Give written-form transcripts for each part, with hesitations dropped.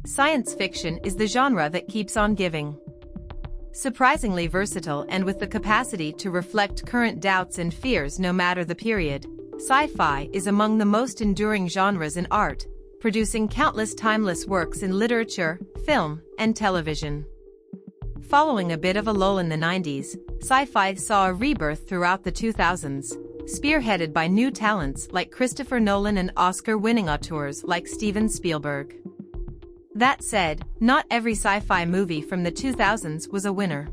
Science fiction is the genre that keeps on giving. Surprisingly versatile and with the capacity to reflect current doubts and fears no matter the period, sci-fi is among the most enduring genres in art, producing countless timeless works in literature, film, and television. Following a bit of a lull in the 90s, sci-fi saw a rebirth throughout the 2000s, spearheaded by new talents like Christopher Nolan and Oscar-winning auteurs like Steven Spielberg. That said, not every sci-fi movie from the 2000s was a winner.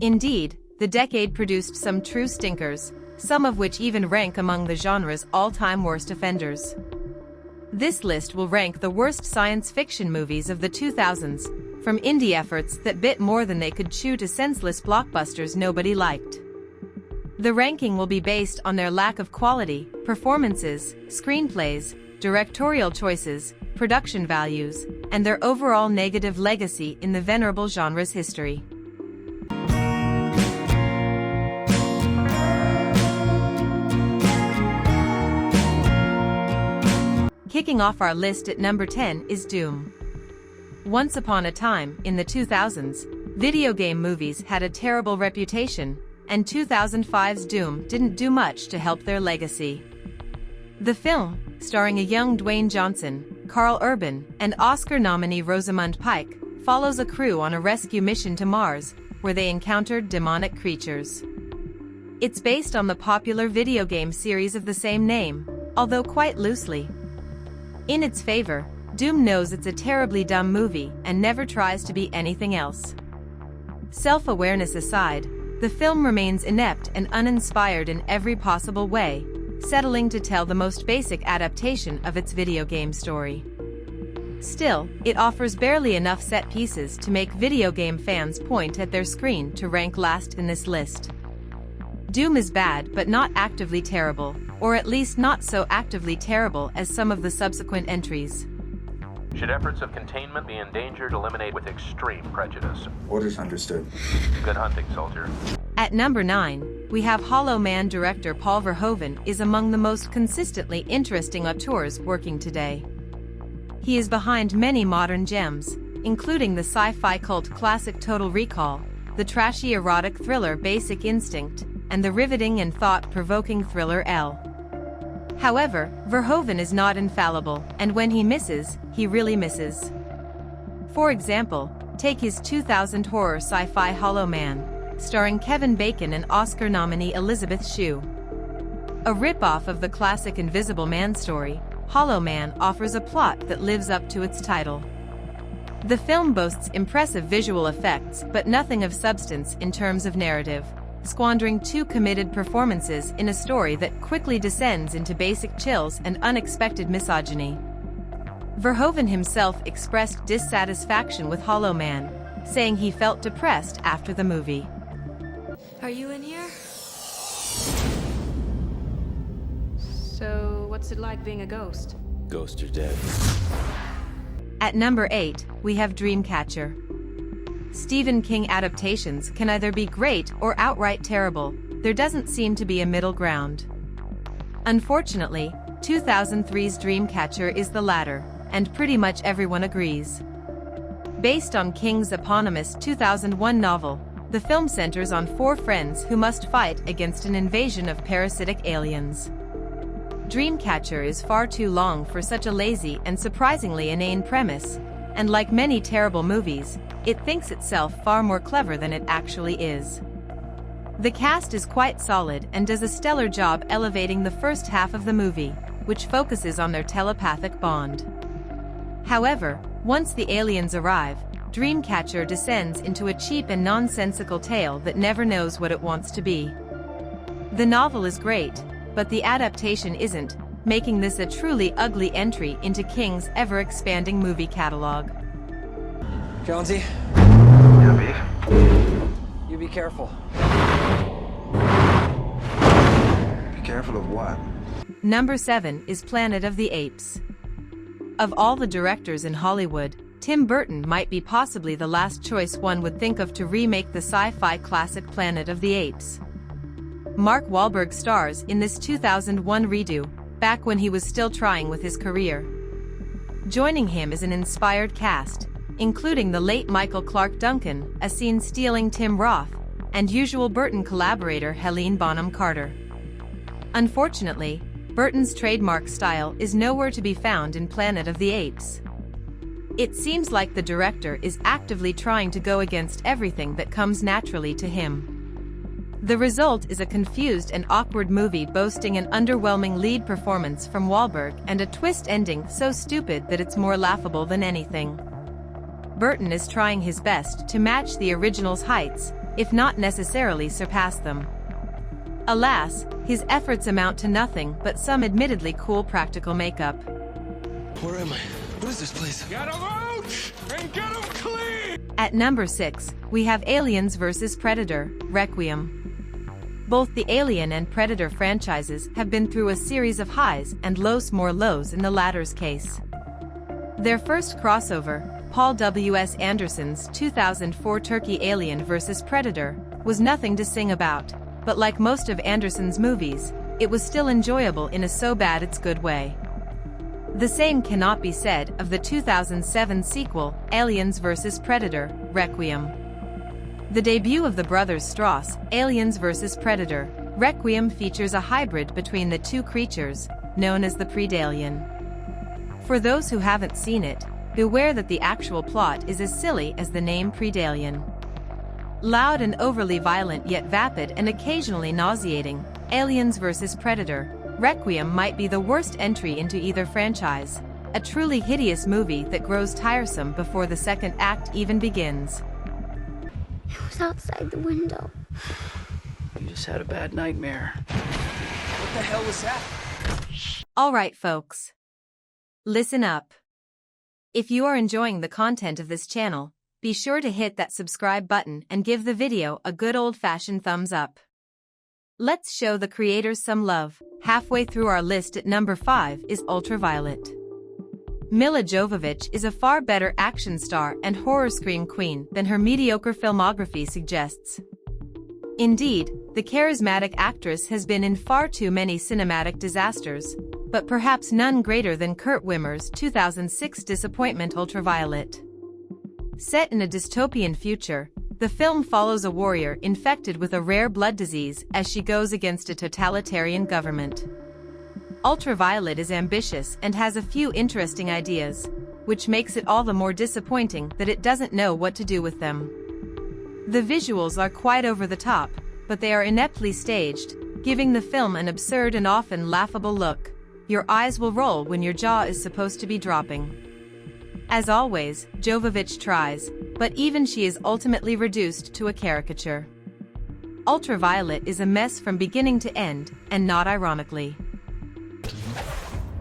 Indeed, the decade produced some true stinkers, some of which even rank among the genre's all-time worst offenders. This list will rank the worst science fiction movies of the 2000s, from indie efforts that bit more than they could chew to senseless blockbusters nobody liked. The ranking will be based on their lack of quality, performances, screenplays, directorial choices, production values, and their overall negative legacy in the venerable genre's history. Kicking off our list at number 10 is Doom. Once upon a time, in the 2000s, video game movies had a terrible reputation, and 2005's Doom didn't do much to help their legacy. The film, starring a young Dwayne Johnson, Carl Urban, and Oscar nominee Rosamund Pike, follows a crew on a rescue mission to Mars, where they encountered demonic creatures. It's based on the popular video game series of the same name, although quite loosely. In its favor, Doom knows it's a terribly dumb movie and never tries to be anything else. Self-awareness aside, the film remains inept and uninspired in every possible way, settling to tell the most basic adaptation of its video game story. Still, it offers barely enough set pieces to make video game fans point at their screen to rank last in this list. Doom is bad but not actively terrible, or at least not so actively terrible as some of the subsequent entries. Should efforts of containment be endangered, eliminate with extreme prejudice. Orders understood. Good hunting, soldier. At number 9, we have Hollow Man. Director Paul Verhoeven is among the most consistently interesting auteurs working today. He is behind many modern gems, including the sci-fi cult classic Total Recall, the trashy erotic thriller Basic Instinct, and the riveting and thought-provoking thriller Elle. However, Verhoeven is not infallible, and when he misses, he really misses. For example, take his 2000 horror sci-fi Hollow Man, starring Kevin Bacon and Oscar nominee Elizabeth Shue. A rip-off of the classic Invisible Man story, Hollow Man offers a plot that lives up to its title. The film boasts impressive visual effects but nothing of substance in terms of narrative, squandering two committed performances in a story that quickly descends into basic chills and unexpected misogyny. Verhoeven himself expressed dissatisfaction with Hollow Man, saying he felt depressed after the movie. Are you in here? So, what's it like being a ghost? Ghosts are dead. At number 8, we have Dreamcatcher. Stephen King adaptations can either be great or outright terrible. There doesn't seem to be a middle ground. Unfortunately, 2003's Dreamcatcher is the latter, and pretty much everyone agrees. Based on King's eponymous 2001 novel, the film centers on four friends who must fight against an invasion of parasitic aliens. Dreamcatcher is far too long for such a lazy and surprisingly inane premise, and like many terrible movies, it thinks itself far more clever than it actually is. The cast is quite solid and does a stellar job elevating the first half of the movie, which focuses on their telepathic bond. However, once the aliens arrive, Dreamcatcher descends into a cheap and nonsensical tale that never knows what it wants to be. The novel is great, but the adaptation isn't, making this a truly ugly entry into King's ever-expanding movie catalog. Jonesy? Yeah, Beef? You be careful. Be careful of what? Number 7 is Planet of the Apes. Of all the directors in Hollywood, Tim Burton might be possibly the last choice one would think of to remake the sci-fi classic Planet of the Apes. Mark Wahlberg stars in this 2001 redo, back when he was still trying with his career. Joining him is an inspired cast, including the late Michael Clark Duncan, a scene-stealing Tim Roth, and usual Burton collaborator Helene Bonham Carter. Unfortunately, Burton's trademark style is nowhere to be found in Planet of the Apes. It seems like the director is actively trying to go against everything that comes naturally to him. The result is a confused and awkward movie boasting an underwhelming lead performance from Wahlberg and a twist ending so stupid that it's more laughable than anything. Burton is trying his best to match the original's heights, if not necessarily surpass them. Alas, his efforts amount to nothing but some admittedly cool practical makeup. Where am I? What is this place? Get 'em out! And get 'em clean! At number 6, we have Aliens vs. Predator, Requiem. Both the Alien and Predator franchises have been through a series of highs and more lows in the latter's case. Their first crossover, Paul W.S. Anderson's 2004 Turkey Alien vs. Predator, was nothing to sing about, but like most of Anderson's movies, it was still enjoyable in a so-bad-it's-good way. The same cannot be said of the 2007 sequel, Aliens vs. Predator, Requiem. The debut of the brothers Strauss, Aliens vs. Predator, Requiem features a hybrid between the two creatures, known as the Predalien. For those who haven't seen it, beware that the actual plot is as silly as the name Predalien. Loud and overly violent yet vapid and occasionally nauseating, Aliens vs. Predator, Requiem might be the worst entry into either franchise, a truly hideous movie that grows tiresome before the second act even begins. It was outside the window. You just had a bad nightmare. What the hell was that? Alright folks. Listen up. If you are enjoying the content of this channel, be sure to hit that subscribe button and give the video a good old-fashioned thumbs up. Let's show the creators some love. Halfway through our list at number 5 is Ultraviolet. Milla Jovovich is a far better action star and horror scream queen than her mediocre filmography suggests. Indeed, the charismatic actress has been in far too many cinematic disasters, but perhaps none greater than Kurt Wimmer's 2006 disappointment Ultraviolet. Set in a dystopian future, the film follows a warrior infected with a rare blood disease as she goes against a totalitarian government. Ultraviolet is ambitious and has a few interesting ideas, which makes it all the more disappointing that it doesn't know what to do with them. The visuals are quite over the top, but they are ineptly staged, giving the film an absurd and often laughable look. Your eyes will roll when your jaw is supposed to be dropping. As always, Jovovich tries, but even she is ultimately reduced to a caricature. Ultraviolet is a mess from beginning to end, and not ironically.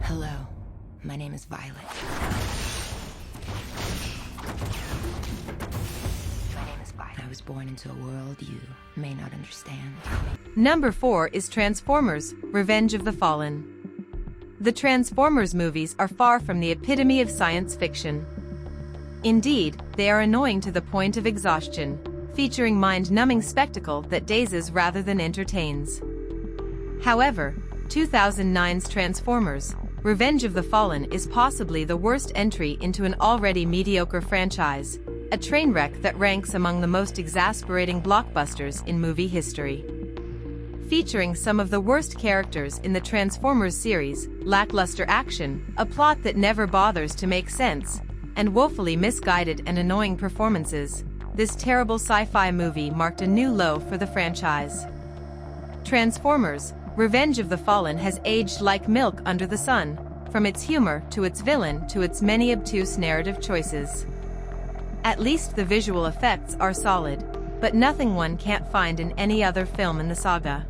Hello, my name is Violet. I was born into a world you may not understand. Number 4 is Transformers: Revenge of the Fallen. The Transformers movies are far from the epitome of science fiction. Indeed, they are annoying to the point of exhaustion, featuring mind-numbing spectacle that dazes rather than entertains. However, 2009's Transformers: Revenge of the Fallen is possibly the worst entry into an already mediocre franchise, a train wreck that ranks among the most exasperating blockbusters in movie history. Featuring some of the worst characters in the Transformers series, lackluster action, a plot that never bothers to make sense, and woefully misguided and annoying performances, this terrible sci-fi movie marked a new low for the franchise. Transformers: Revenge of the Fallen has aged like milk under the sun, from its humor to its villain to its many obtuse narrative choices. At least the visual effects are solid, but nothing one can't find in any other film in the saga.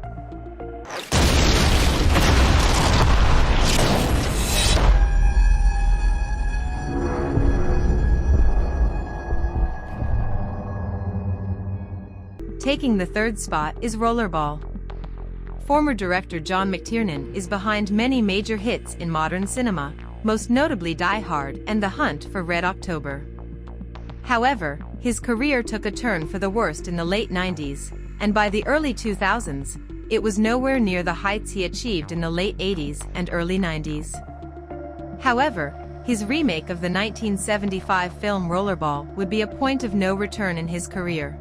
Taking the third spot is Rollerball. Former director John McTiernan is behind many major hits in modern cinema, most notably Die Hard and The Hunt for Red October. However, his career took a turn for the worst in the late 90s, and by the early 2000s, it was nowhere near the heights he achieved in the late 80s and early 90s. However, His remake of the 1975 film Rollerball would be a point of no return in his career.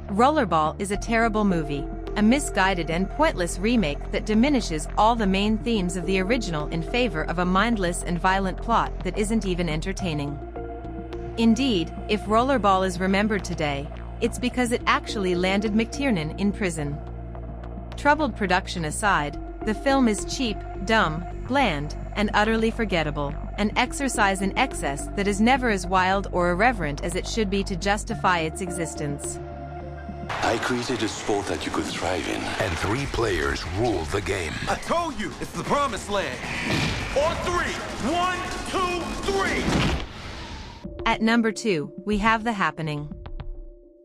Rollerball is a terrible movie, a misguided and pointless remake that diminishes all the main themes of the original in favor of a mindless and violent plot that isn't even entertaining. Indeed, if Rollerball is remembered today, it's because it actually landed McTiernan in prison. Troubled production aside, the film is cheap, dumb, bland, and utterly forgettable, an exercise in excess that is never as wild or irreverent as it should be to justify its existence. I created a sport that you could thrive in. And 3 players rule the game. I told you, it's the promised land. On 3. 1, 2, 3. At number 2, we have The Happening.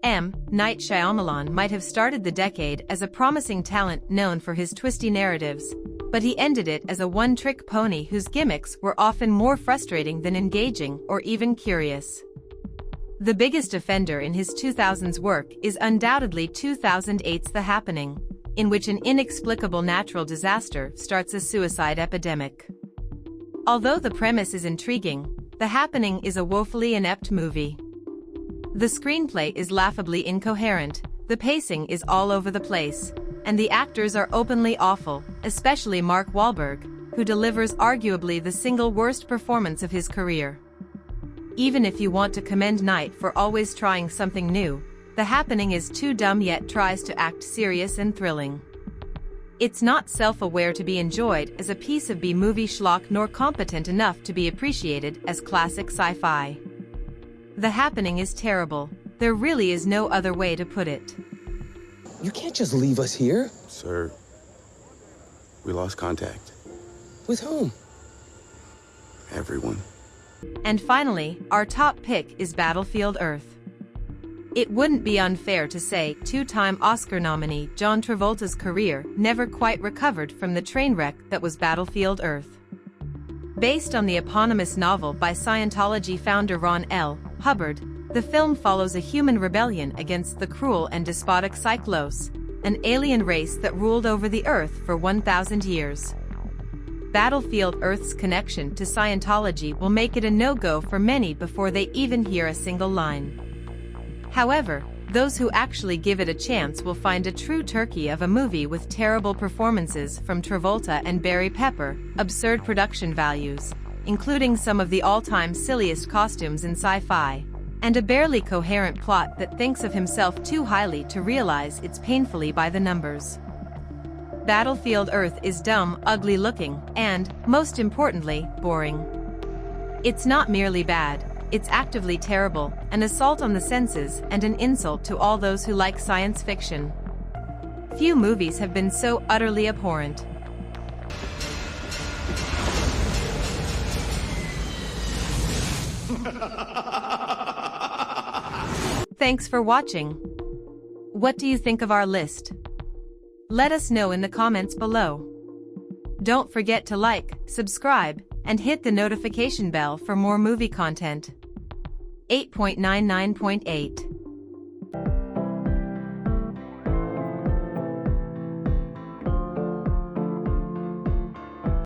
M. Night Shyamalan might have started the decade as a promising talent known for his twisty narratives, but he ended it as a one-trick pony whose gimmicks were often more frustrating than engaging or even curious. The biggest offender in his 2000s work is undoubtedly 2008's The Happening, in which an inexplicable natural disaster starts a suicide epidemic. Although the premise is intriguing, The Happening is a woefully inept movie. The screenplay is laughably incoherent, the pacing is all over the place, and the actors are openly awful, especially Mark Wahlberg, who delivers arguably the single worst performance of his career. Even if you want to commend Knight for always trying something new, The Happening is too dumb yet tries to act serious and thrilling. It's not self-aware to be enjoyed as a piece of B-movie schlock nor competent enough to be appreciated as classic sci-fi. The Happening is terrible. There really is no other way to put it. You can't just leave us here. Sir, we lost contact. With whom? Everyone. And finally, our top pick is Battlefield Earth. It wouldn't be unfair to say two-time Oscar nominee John Travolta's career never quite recovered from the train wreck that was Battlefield Earth. Based on the eponymous novel by Scientology founder Ron L. Hubbard, the film follows a human rebellion against the cruel and despotic Cyclos, an alien race that ruled over the Earth for 1,000 years. Battlefield Earth's connection to Scientology will make it a no-go for many before they even hear a single line. However, those who actually give it a chance will find a true turkey of a movie with terrible performances from Travolta and Barry Pepper, absurd production values, including some of the all-time silliest costumes in sci-fi, and a barely coherent plot that thinks of himself too highly to realize it's painfully by the numbers. Battlefield Earth is dumb, ugly-looking, and, most importantly, boring. It's not merely bad, it's actively terrible, an assault on the senses and an insult to all those who like science fiction. Few movies have been so utterly abhorrent. Thanks for watching. What do you think of our list? Let us know in the comments below. Don't forget to like, subscribe, and hit the notification bell for more movie content. 8.99.8